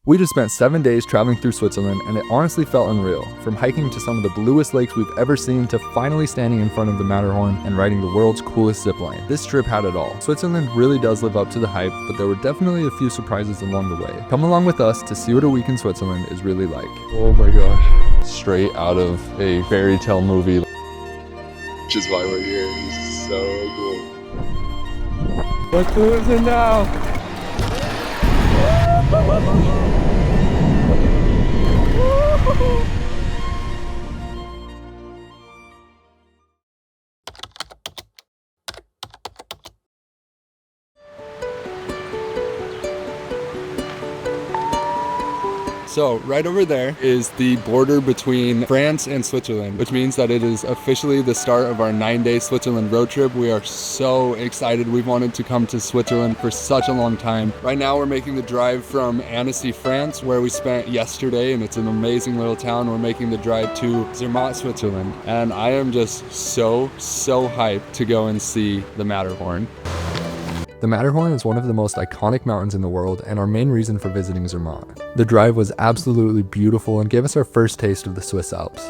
We just spent 7 days traveling through Switzerland, and it honestly felt unreal. From hiking to some of the bluest lakes we've ever seen to finally standing in front of the Matterhorn and riding the world's coolest zipline. This trip had it all. Switzerland really does live up to the hype, but there were definitely a few surprises along the way. Come along with us to see what a week in Switzerland is really like. Oh my gosh. Straight out of a fairy tale movie. Which is why we're here. This is so cool. What's losing now? So right over there is the border between France and Switzerland, which means that it is officially the start of our 9-day Switzerland road trip. We are so excited. We've wanted to come to Switzerland for such a long time. Right now we're making the drive from Annecy, France, where we spent yesterday, and it's an amazing little town. We're making the drive to Zermatt, Switzerland, and I am just so hyped to go and see the Matterhorn. The Matterhorn is one of the most iconic mountains in the world and our main reason for visiting Zermatt. The drive was absolutely beautiful and gave us our first taste of the Swiss Alps.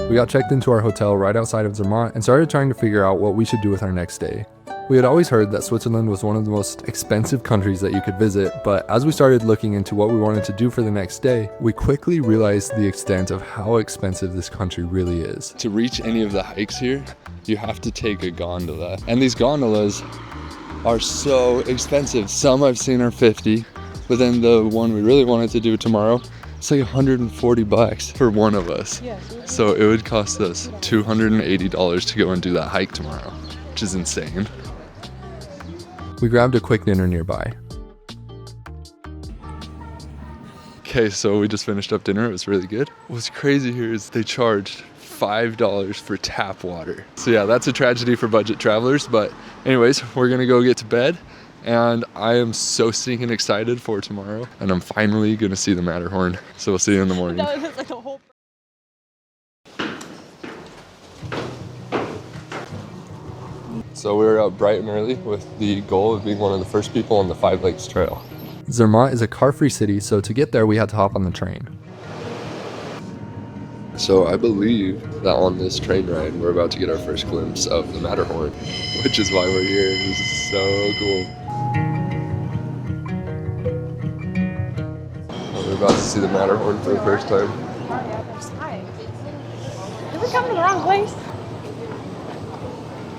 We got checked into our hotel right outside of Zermatt and started trying to figure out what we should do with our next day. We had always heard that Switzerland was one of the most expensive countries that you could visit, but as we started looking into what we wanted to do for the next day, we quickly realized the extent of how expensive this country really is. To reach any of the hikes here, you have to take a gondola, and these gondolas are so expensive. Some I've seen are 50, but then the one we really wanted to do tomorrow, it's like 140 bucks for one of us. So it would cost us $280 to go and do that hike tomorrow, which is insane. We grabbed a quick dinner nearby. Okay, so we just finished up dinner. It was really good. What's crazy here is they charged $5 for tap water. So yeah, that's a tragedy for budget travelers. But anyways, we're gonna go get to bed. And I am so stinking excited for tomorrow. And I'm finally gonna see the Matterhorn. So we'll see you in the morning. So we were up bright and early with the goal of being one of the first people on the 5 Lakes Trail. Zermatt is a car-free city, so to get there we had to hop on the train. So I believe that on this train ride we're about to get our first glimpse of the Matterhorn, which is why we're here. This is so cool. We're about to see the Matterhorn for the first time. Did we come to the wrong place?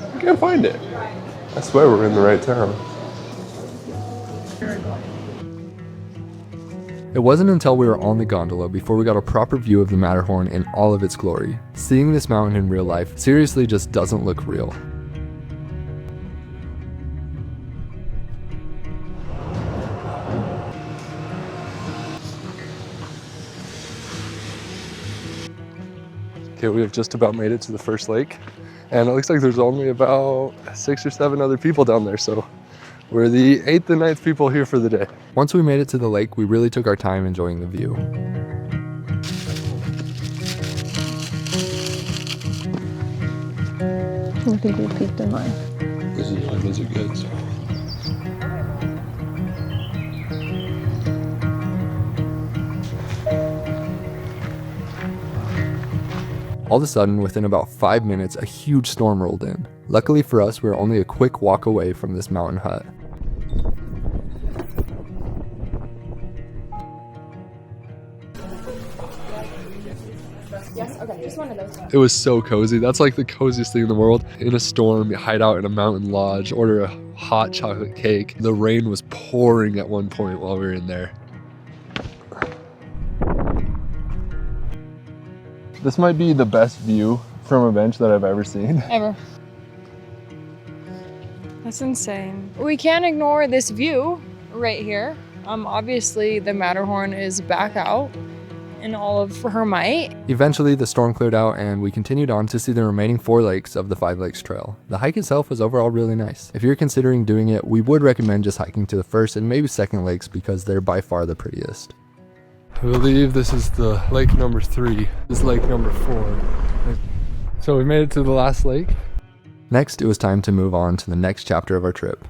I can't find it. I swear we're in the right town. It wasn't until we were on the gondola before we got a proper view of the Matterhorn in all of its glory. Seeing this mountain in real life seriously just doesn't look real. Okay, we have just about made it to the first lake. And it looks like there's only about 6 or 7 other people down there, so we're the 8th and 9th people here for the day. Once we made it to the lake, we really took our time enjoying the view. I think we peaked in mine. This is why those are good. So. All of a sudden, within about 5 minutes, a huge storm rolled in. Luckily for us, we were only a quick walk away from this mountain hut. Yes, okay, just one of those. It was so cozy. That's like the coziest thing in the world. In a storm, you hide out in a mountain lodge, order a hot chocolate cake. The rain was pouring at one point while we were in there. This might be the best view from a bench that I've ever seen. Ever. That's insane. We can't ignore this view right here. Obviously the Matterhorn is back out in all of her might. Eventually the storm cleared out and we continued on to see the remaining 4 lakes of the 5 Lakes Trail. The hike itself was overall really nice. If you're considering doing it, we would recommend just hiking to the first and maybe second lakes because they're by far the prettiest. I believe this is the lake number 3. This is lake number 4. So we made it to the last lake. Next, it was time to move on to the next chapter of our trip.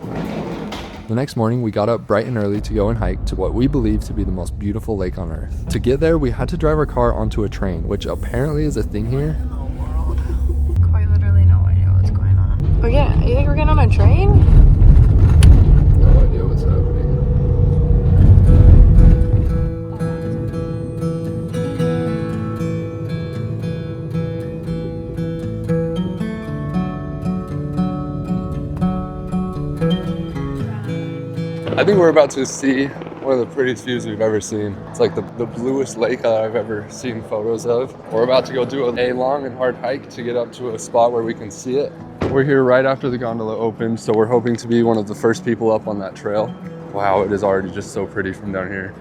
The next morning, we got up bright and early to go and hike to what we believe to be the most beautiful lake on earth. To get there, we had to drive our car onto a train, which apparently is a thing here. Quite literally no idea what's going on. But yeah, you think we're getting on a train? No idea what's happening. I think we're about to see one of the prettiest views we've ever seen. It's like the bluest lake I've ever seen photos of. We're about to go do a long and hard hike to get up to a spot where we can see it. We're here right after the gondola opened, so we're hoping to be one of the first people up on that trail. Wow, it is already just so pretty from down here.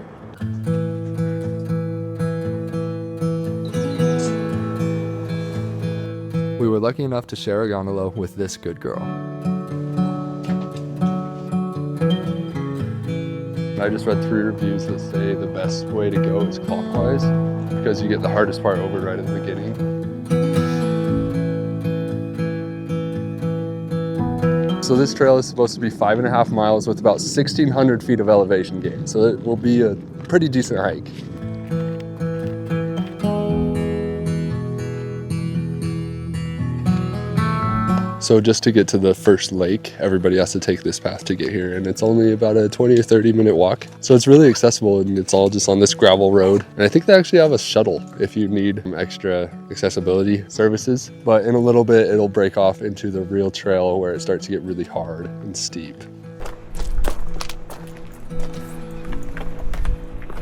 We were lucky enough to share a gondola with this good girl. I just read 3 reviews that say the best way to go is clockwise because you get the hardest part over right at the beginning. So this trail is supposed to be 5.5 miles with about 1,600 feet of elevation gain. So it will be a pretty decent hike. So just to get to the first lake, everybody has to take this path to get here, and it's only about a 20 or 30 minute walk. So it's really accessible, and it's all just on this gravel road. And I think they actually have a shuttle if you need extra accessibility services. But in a little bit, it'll break off into the real trail where it starts to get really hard and steep.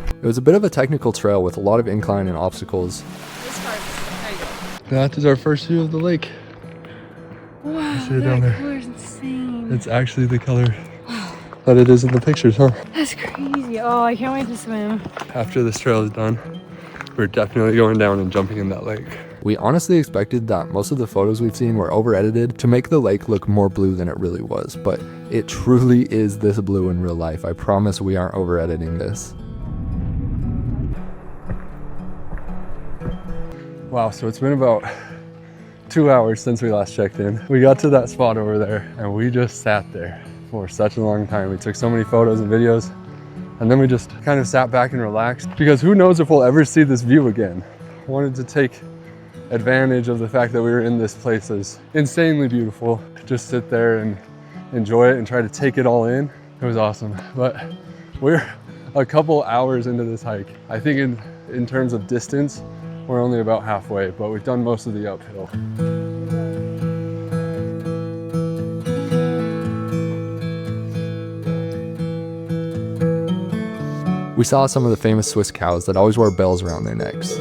It was a bit of a technical trail with a lot of incline and obstacles. That is our first view of the lake. Wow, See it down there. color's insane. It's actually the color that it is in the pictures, huh? That's crazy. Oh, I can't wait to swim. After this trail is done, we're definitely going down and jumping in that lake. We honestly expected that most of the photos we've seen were over-edited to make the lake look more blue than it really was, but it truly is this blue in real life. I promise we aren't over-editing this. Wow, so it's been about 2 hours since we last checked in. We got to that spot over there and we just sat there for such a long time. We took so many photos and videos, and then we just kind of sat back and relaxed because who knows if we'll ever see this view again. I wanted to take advantage of the fact that we were in this place that's insanely beautiful. Just sit there and enjoy it and try to take it all in. It was awesome, but we're a couple hours into this hike. I think in terms of distance, we're only about halfway, but we've done most of the uphill. We saw some of the famous Swiss cows that always wore bells around their necks.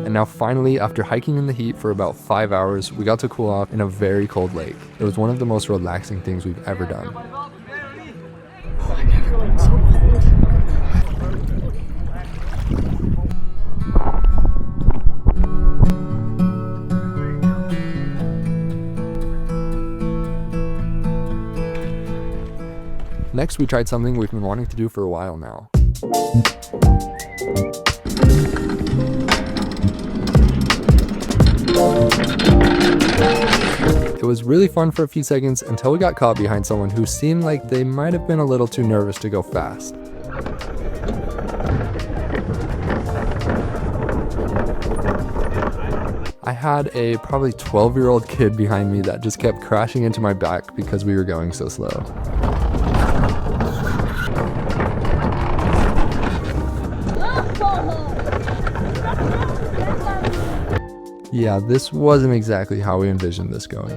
And now finally, after hiking in the heat for about 5 hours, we got to cool off in a very cold lake. It was one of the most relaxing things we've ever done. I've never been so cold. Next, we tried something we've been wanting to do for a while now. It was really fun for a few seconds until we got caught behind someone who seemed like they might have been a little too nervous to go fast. I had a probably 12-year-old kid behind me that just kept crashing into my back because we were going so slow. Yeah, this wasn't exactly how we envisioned this going.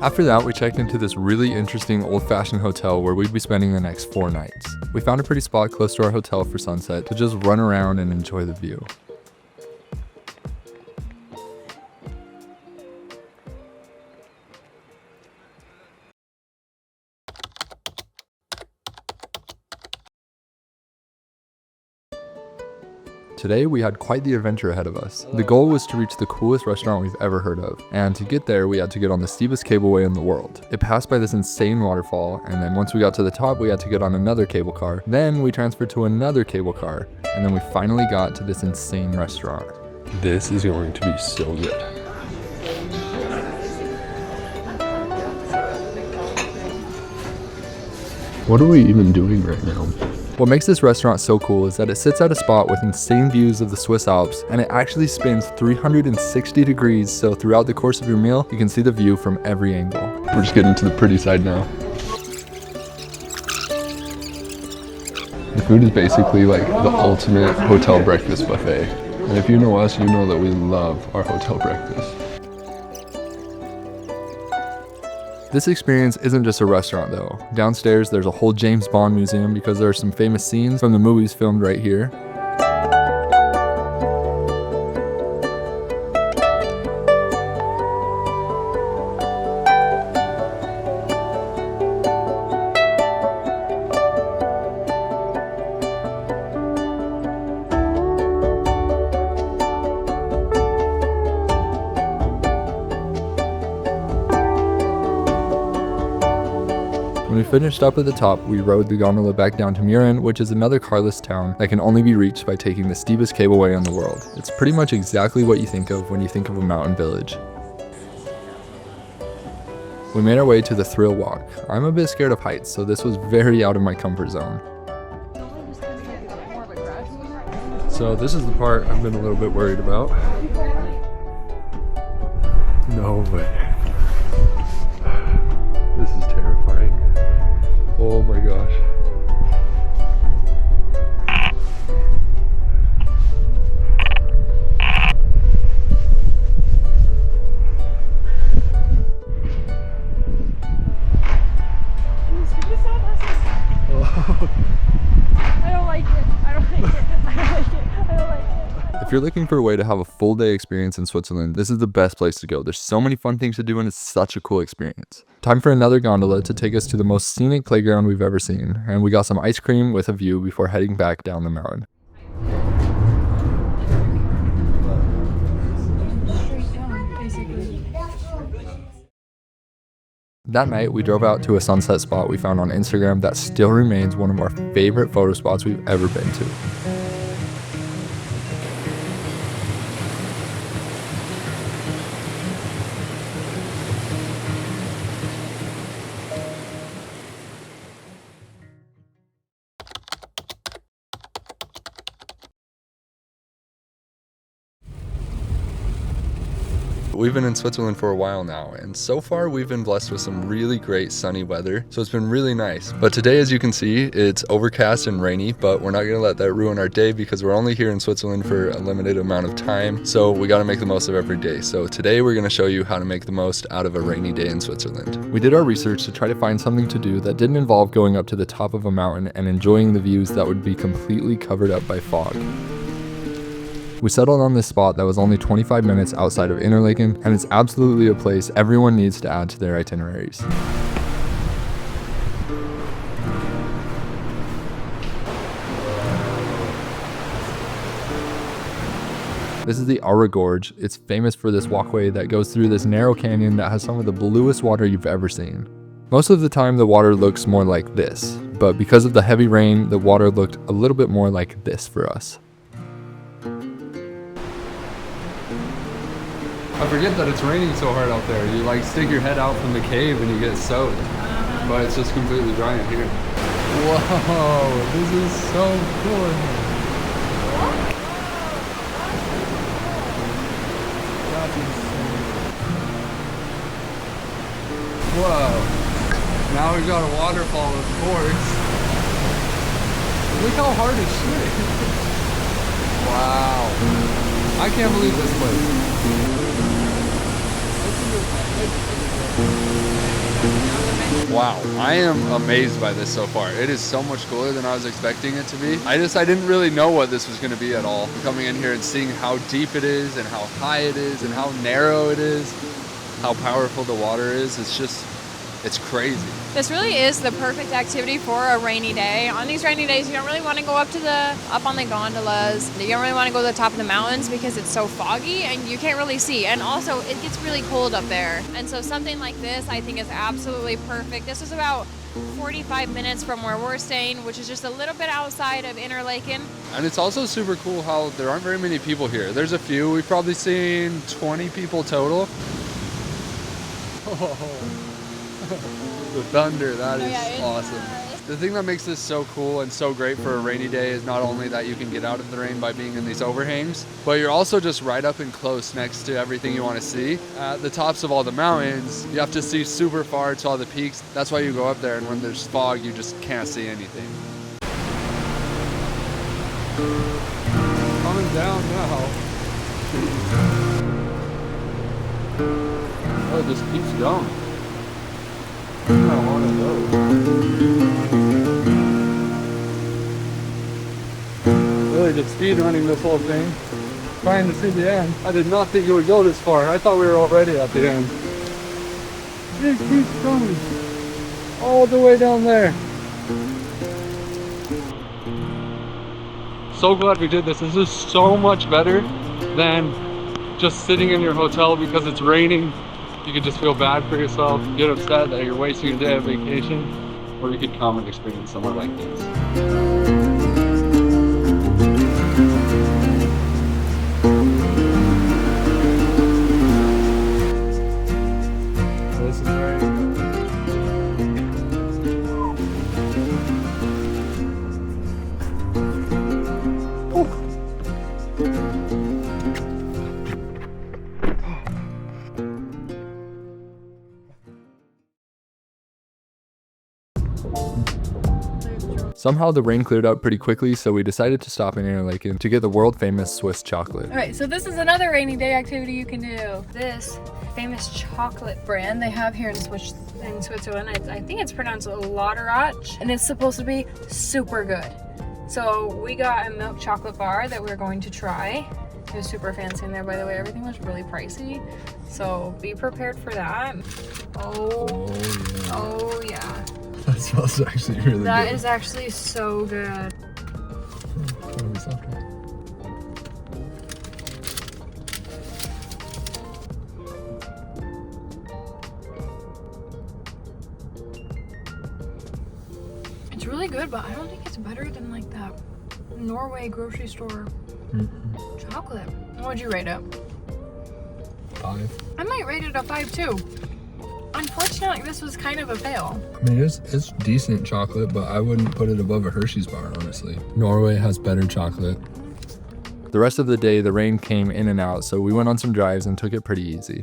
After that, we checked into this really interesting old-fashioned hotel where we'd be spending the next 4 nights. We found a pretty spot close to our hotel for sunset to just run around and enjoy the view. Today we had quite the adventure ahead of us. The goal was to reach the coolest restaurant we've ever heard of, and to get there we had to get on the steepest cableway in the world. It passed by this insane waterfall, and then once we got to the top we had to get on another cable car. Then we transferred to another cable car, and then we finally got to this insane restaurant. This is going to be so good. What are we even doing right now? What makes this restaurant so cool is that it sits at a spot with insane views of the Swiss Alps, and it actually spins 360 degrees, so throughout the course of your meal, you can see the view from every angle. We're just getting to the pretty side now. The food is basically like the ultimate hotel breakfast buffet. And if you know us, you know that we love our hotel breakfast. This experience isn't just a restaurant though. Downstairs there's a whole James Bond museum because there are some famous scenes from the movies filmed right here. When we finished up at the top, we rode the gondola back down to Muren, which is another carless town that can only be reached by taking the steepest cableway in the world. It's pretty much exactly what you think of when you think of a mountain village. We made our way to the Thrill Walk. I'm a bit scared of heights, so this was very out of my comfort zone. So this is the part I've been a little bit worried about. No way. This is terrifying. Oh my gosh. If you're looking for a way to have a full day experience in Switzerland, this is the best place to go. There's so many fun things to do and it's such a cool experience. Time for another gondola to take us to the most scenic playground we've ever seen, and we got some ice cream with a view before heading back down the mountain. That night, we drove out to a sunset spot we found on Instagram that still remains one of our favorite photo spots we've ever been to. We've been in Switzerland for a while now, and so far we've been blessed with some really great sunny weather, so it's been really nice. But today, as you can see, it's overcast and rainy, but we're not gonna let that ruin our day because we're only here in Switzerland for a limited amount of time, so we gotta make the most of every day. So today we're gonna show you how to make the most out of a rainy day in Switzerland. We did our research to try to find something to do that didn't involve going up to the top of a mountain and enjoying the views that would be completely covered up by fog. We settled on this spot that was only 25 minutes outside of Interlaken, and it's absolutely a place everyone needs to add to their itineraries. This is the Aare Gorge. It's famous for this walkway that goes through this narrow canyon that has some of the bluest water you've ever seen. Most of the time the water looks more like this, but because of the heavy rain, the water looked a little bit more like this for us. I forget that it's raining so hard out there. You like stick your head out from the cave and you get soaked. But it's just completely dry in here. Whoa, this is so cool in here. That's insane. Whoa. Now we've got a waterfall, of course. Look how hard it's shooting. Wow. I can't believe this place. Wow, I am amazed by this so far. It is so much cooler than I was expecting it to be. I didn't really know what this was going to be at all. Coming in here and seeing how deep it is and how high it is and how narrow it is, how powerful the water is, it's It's crazy. This really is the perfect activity for a rainy day. On these rainy days, you don't really want to go up on the gondolas. You don't really want to go to the top of the mountains because it's so foggy and you can't really see. And also, it gets really cold up there. And so something like this, I think, is absolutely perfect. This is about 45 minutes from where we're staying, which is just a little bit outside of Interlaken. And it's also super cool how there aren't very many people here. There's a few. We've probably seen 20 people total. The thunder, that is awesome. The thing that makes this so cool and so great for a rainy day is not only that you can get out of the rain by being in these overhangs, but you're also just right up and close next to everything you want to see. At the tops of all the mountains, you have to see super far to all the peaks. That's why you go up there, and when there's fog, you just can't see anything. Coming down now. Oh, it just keeps going. I want to go. Really just speed running this whole thing, trying to see the end. I did not think it would go this far. I thought we were already at the end. It keeps going all the way down there. So glad we did this. This is so much better than just sitting in your hotel because it's raining. You could just feel bad for yourself, get upset that you're wasting a day of vacation, or you could come and experience somewhere like this. This is very good. Somehow the rain cleared up pretty quickly, so we decided to stop in Interlaken to get the world famous Swiss chocolate. All right, so this is another rainy day activity you can do. This famous chocolate brand they have here in Switzerland, I think it's pronounced Lauterbrunnen, and it's supposed to be super good. So we got a milk chocolate bar that we're going to try. It was super fancy in there, by the way. Everything was really pricey, so be prepared for that. Oh yeah. That smells actually really good. That is actually so good. It's really good, but I don't think it's better than like that Norway grocery store chocolate. What would you rate it? 5. I might rate it a 5 too. Unfortunately, this was kind of a fail. I mean, it's decent chocolate, but I wouldn't put it above a Hershey's bar, honestly. Norway has better chocolate. The rest of the day, the rain came in and out, so we went on some drives and took it pretty easy.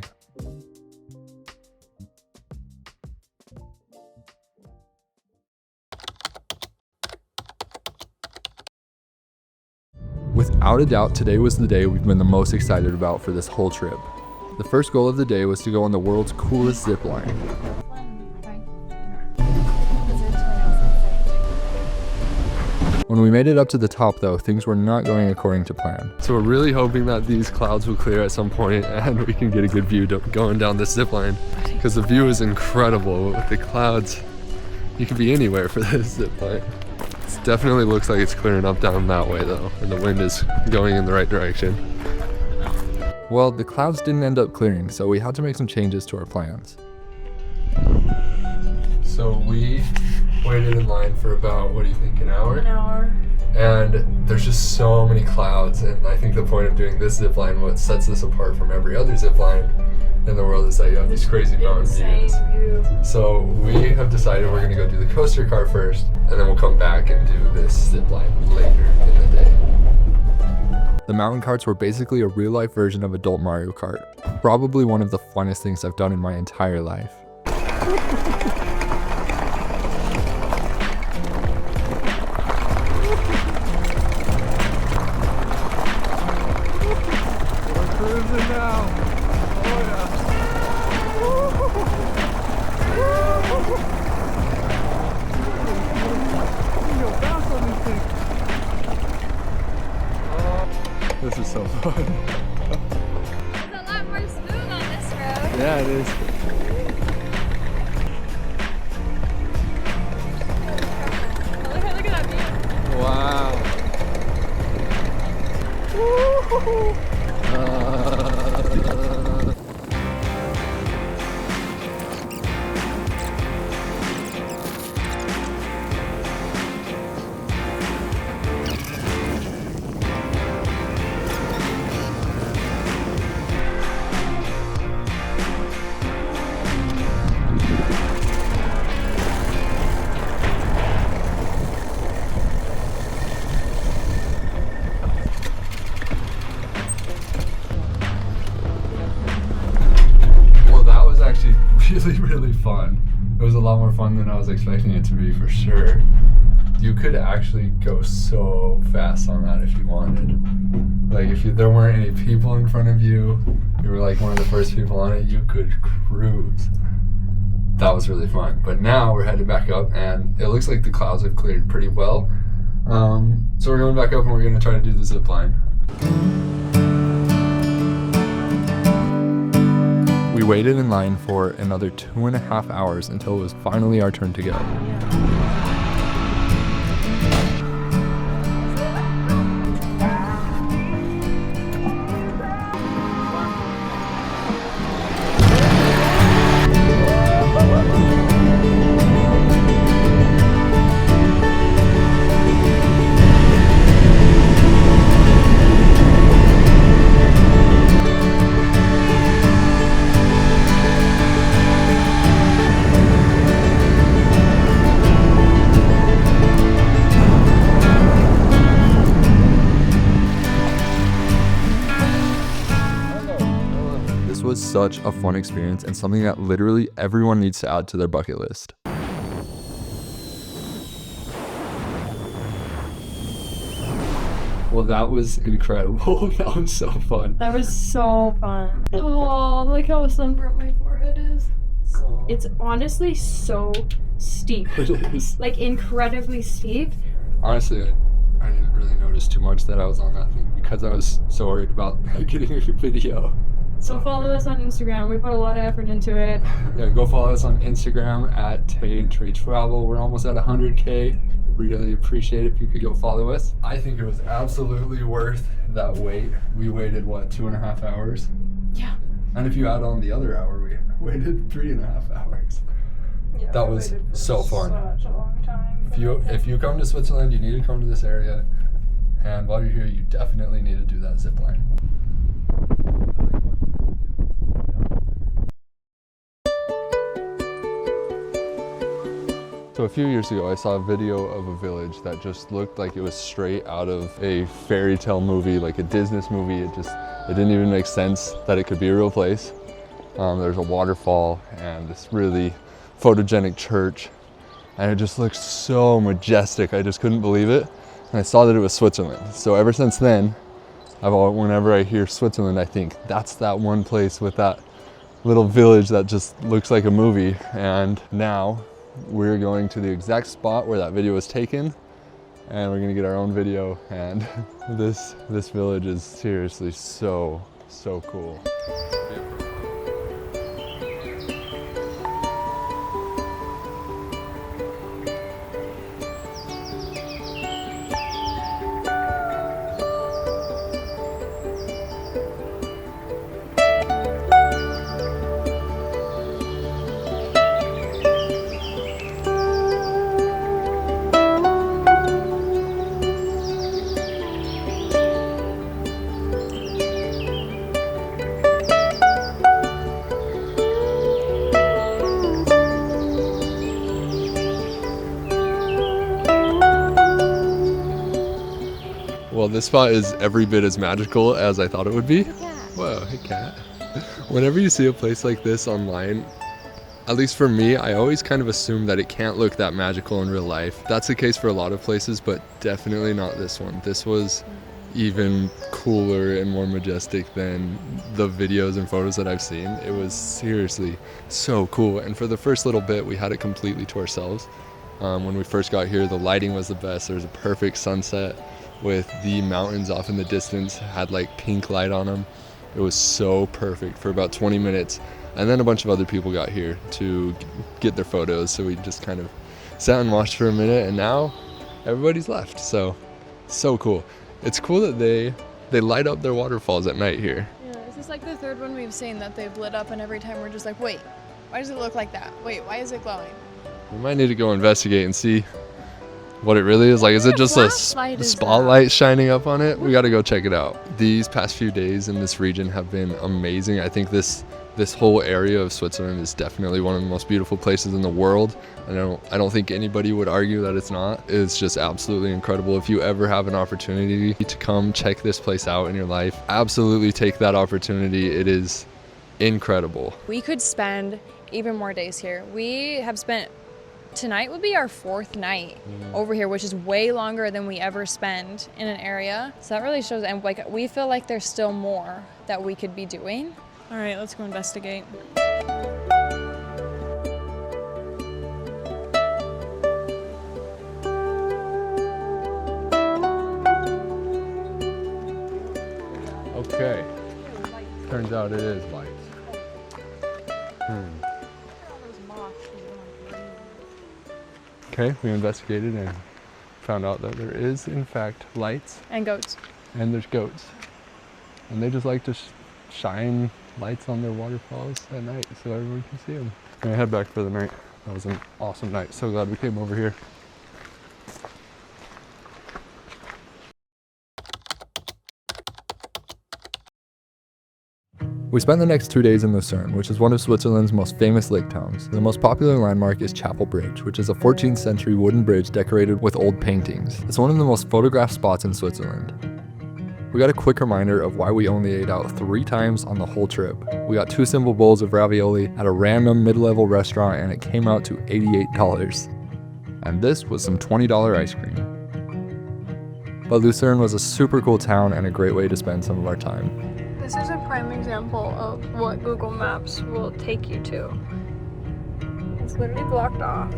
Without a doubt, today was the day we've been the most excited about for this whole trip. The first goal of the day was to go on the world's coolest zip line. When we made it up to the top though, things were not going according to plan. So we're really hoping that these clouds will clear at some point and we can get a good view going down this zip line, because the view is incredible with the clouds. You could be anywhere for this zip line. It definitely looks like it's clearing up down that way though, and the wind is going in the right direction. Well, the clouds didn't end up clearing, so we had to make some changes to our plans. So we waited in line for about, what do you think, an hour? An hour. And there's just so many clouds, and I think the point of doing this zip line, what sets this apart from every other zip line in the world, is that you have these crazy mountain views. So we have decided we're gonna go do the coaster car first, and then we'll come back and do this zip line later in the day. The mountain carts were basically a real-life version of adult Mario Kart. Probably one of the funnest things I've done in my entire life. We're cruising now. Oh yeah. This is so fun. It's a lot more smooth on this road. Yeah, it is. Really fun. It was a lot more fun than I was expecting it to be, for sure. You could actually go so fast on that if you wanted. Like if there weren't any people in front of you, you were like one of the first people on it, you could cruise. That was really fun. But now we're headed back up and it looks like the clouds have cleared pretty well. So we're going back up and we're going to try to do the zip line. We waited in line for another 2.5 hours until it was finally our turn to go. Was such a fun experience and something that literally everyone needs to add to their bucket list. Well, that was incredible. That was so fun. That was so fun. Oh, look how sunburnt my forehead is. It's honestly so steep. It is. Like incredibly steep. Honestly, I didn't really notice too much that I was on that thing because I was so worried about getting a video. So follow us on Instagram. We put a lot of effort into it. Yeah, go follow us on Instagram at Trade Travel. We're almost at 100K. Really appreciate it if you could go follow us. I think it was absolutely worth that wait. We waited, what, 2.5 hours? Yeah. And if you add on the other hour, we waited 3.5 hours. Yeah, that was so fun. Such a long time. If you come to Switzerland, you need to come to this area. And while you're here, you definitely need to do that zip line. So a few years ago, I saw a video of a village that just looked like it was straight out of a fairy tale movie, like a Disney movie. It didn't even make sense that it could be a real place. There's a waterfall and this really photogenic church, and it just looked so majestic. I just couldn't believe it. And I saw that it was Switzerland. So ever since then, whenever I hear Switzerland, I think that's that one place with that little village that just looks like a movie. And now we're going to the exact spot where that video was taken, and we're gonna get our own video. And this village is seriously so cool. Well, this spot is every bit as magical as I thought it would be. Whoa, hey cat. Whenever you see a place like this online, at least for me, I always kind of assume that it can't look that magical in real life. That's the case for a lot of places, but definitely not this one. This was even cooler and more majestic than the videos and photos that I've seen. It was seriously so cool. And for the first little bit, we had it completely to ourselves. When we first got here, the lighting was the best. There was a perfect sunset with the mountains off in the distance, had like pink light on them. It was so perfect for about 20 minutes. And then a bunch of other people got here to get their photos. So we just kind of sat and watched for a minute, and now everybody's left. So cool. It's cool that they They light up their waterfalls at night here. Yeah, this is like the third one we've seen that they've lit up, and every time we're just like, wait, why does it look like that? Wait, why is it glowing? We might need to go investigate and see what it really is. Like, is it just a spotlight shining up on it? We got to go check it out. These past few days in this region have been amazing. I think this whole area of Switzerland is definitely one of the most beautiful places in the world. I don't think anybody would argue that it's not. It's just absolutely incredible. If you ever have an opportunity to come check this place out in your life, absolutely take that opportunity. It is incredible. We could spend even more days here. We have spent, tonight would be our 4th night over here, which is way longer than we ever spend in an area. So that really shows, and like we feel like there's still more that we could be doing. All right, let's go investigate. Okay. Turns out it is lights. Okay, we investigated and found out that there is, in fact, lights. And goats. And there's goats. And they just like to shine lights on their waterfalls at night so everyone can see them. I'm gonna head back for the night. That was an awesome night. So glad we came over here. We spent the next 2 days in Lucerne, which is one of Switzerland's most famous lake towns. The most popular landmark is Chapel Bridge, which is a 14th century wooden bridge decorated with old paintings. It's one of the most photographed spots in Switzerland. We got a quick reminder of why we only ate out 3 times on the whole trip. We got 2 simple bowls of ravioli at a random mid-level restaurant, and it came out to $88. And this was some $20 ice cream. But Lucerne was a super cool town and a great way to spend some of our time. This is a prime example of what Google Maps will take you to. It's literally blocked off.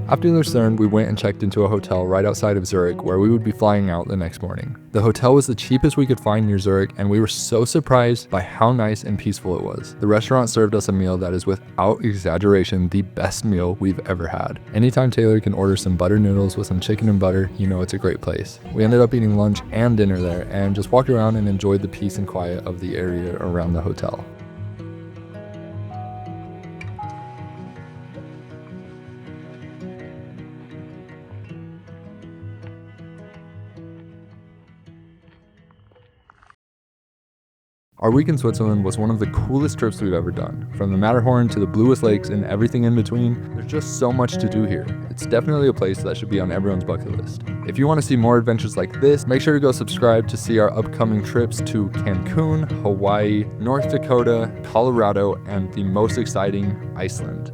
After Lucerne, we went and checked into a hotel right outside of Zurich where we would be flying out the next morning. The hotel was the cheapest we could find near Zurich, and we were so surprised by how nice and peaceful it was. The restaurant served us a meal that is without exaggeration the best meal we've ever had. Anytime Taylor can order some butter noodles with some chicken and butter, you know it's a great place. We ended up eating lunch and dinner there and just walked around and enjoyed the peace and quiet of the area around the hotel. Our week in Switzerland was one of the coolest trips we've ever done. From the Matterhorn to the bluest lakes and everything in between, there's just so much to do here. It's definitely a place that should be on everyone's bucket list. If you want to see more adventures like this, make sure to go subscribe to see our upcoming trips to Cancun, Hawaii, North Dakota, Colorado, and the most exciting, Iceland.